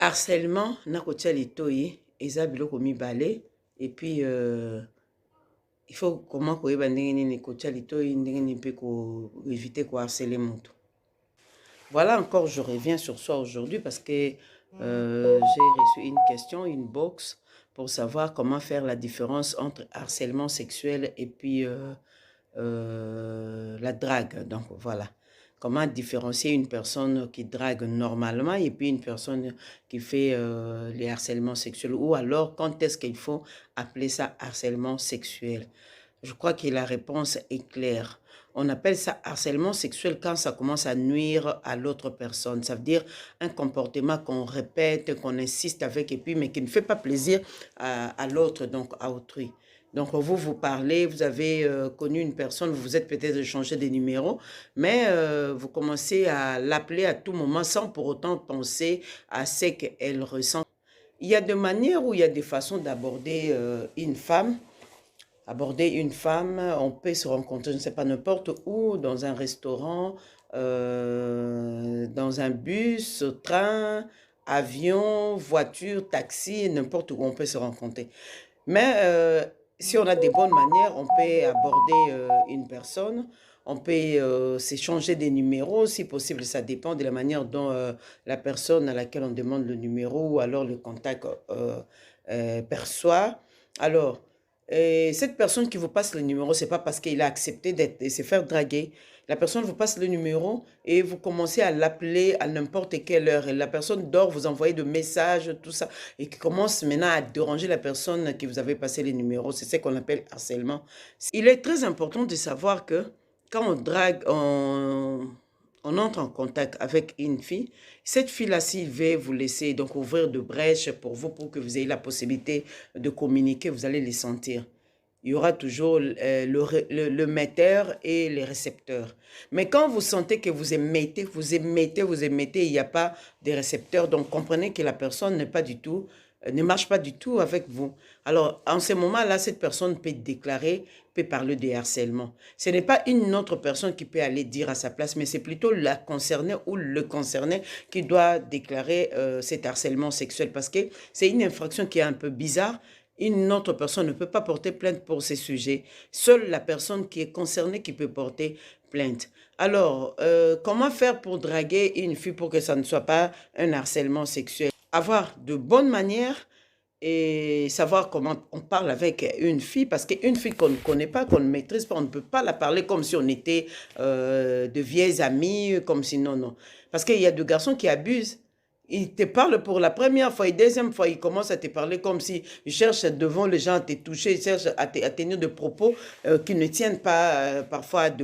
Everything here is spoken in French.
Harcèlement, nakotia litoyi, eza biloko mibale, et puis il faut comment koyeba ndenge nini kotia litoyi ndenge nini pe ko éviter ko harceler moto. Voilà, encore je reviens sur soi aujourd'hui parce que j'ai reçu une question, une box pour savoir comment faire la différence entre harcèlement sexuel et puis la drague. Donc voilà, comment différencier une personne qui drague normalement et puis une personne qui fait les harcèlements sexuels, ou alors quand est-ce qu'il faut appeler ça harcèlement sexuel. Je crois que la réponse est claire. On appelle ça harcèlement sexuel quand ça commence à nuire à l'autre personne. Ça veut dire un comportement qu'on répète, qu'on insiste avec, et puis mais qui ne fait pas plaisir à l'autre, donc à autrui. Donc vous parlez, vous avez connu une personne, vous vous êtes peut-être échangé des numéros, mais vous commencez à l'appeler à tout moment sans pour autant penser à ce qu'elle ressent. Il y a des manières ou il y a des façons d'aborder une femme. Aborder une femme, on peut se rencontrer, je ne sais pas, n'importe où, dans un restaurant, dans un bus, train, avion, voiture, taxi, n'importe où on peut se rencontrer. Mais si on a des bonnes manières, on peut aborder une personne, on peut s'échanger des numéros, si possible, ça dépend de la manière dont la personne à laquelle on demande le numéro ou alors le contact perçoit. Alors, cette personne qui vous passe le numéro, ce n'est pas parce qu'il a accepté de se faire draguer. La personne vous passe le numéro et vous commencez à l'appeler à n'importe quelle heure. Et la personne dort, vous envoyez des messages, tout ça, et qui commence maintenant à déranger la personne qui vous avait passé les numéros. C'est ce qu'on appelle harcèlement. Il est très important de savoir que quand on drague, on entre en contact avec une fille, cette fille-là, s'il veut vous laisser donc ouvrir de brèches pour vous, pour que vous ayez la possibilité de communiquer, vous allez les sentir. Il y aura toujours le metteur et les récepteurs. Mais quand vous sentez que vous émettez, il n'y a pas de récepteurs, donc comprenez que la personne n'est pas du tout, ne marche pas du tout avec vous. Alors, en ce moment-là, cette personne peut déclarer, peut parler de harcèlement. Ce n'est pas une autre personne qui peut aller dire à sa place, mais c'est plutôt la concernée ou le concerné qui doit déclarer cet harcèlement sexuel, parce que c'est une infraction qui est un peu bizarre. Une autre personne ne peut pas porter plainte pour ces sujets. Seule la personne qui est concernée qui peut porter plainte. Alors, comment faire pour draguer une fille pour que ça ne soit pas un harcèlement sexuel? Avoir de bonnes manières et savoir comment on parle avec une fille, parce qu'une fille qu'on ne connaît pas, qu'on ne maîtrise pas, on ne peut pas la parler comme si on était de vieilles amies, comme si non, non. Parce qu'il y a des garçons qui abusent. Il te parle pour la première fois et deuxième fois, il commence à te parler comme si il cherche devant les gens à te toucher, il cherche à tenir des propos qui ne tiennent pas parfois de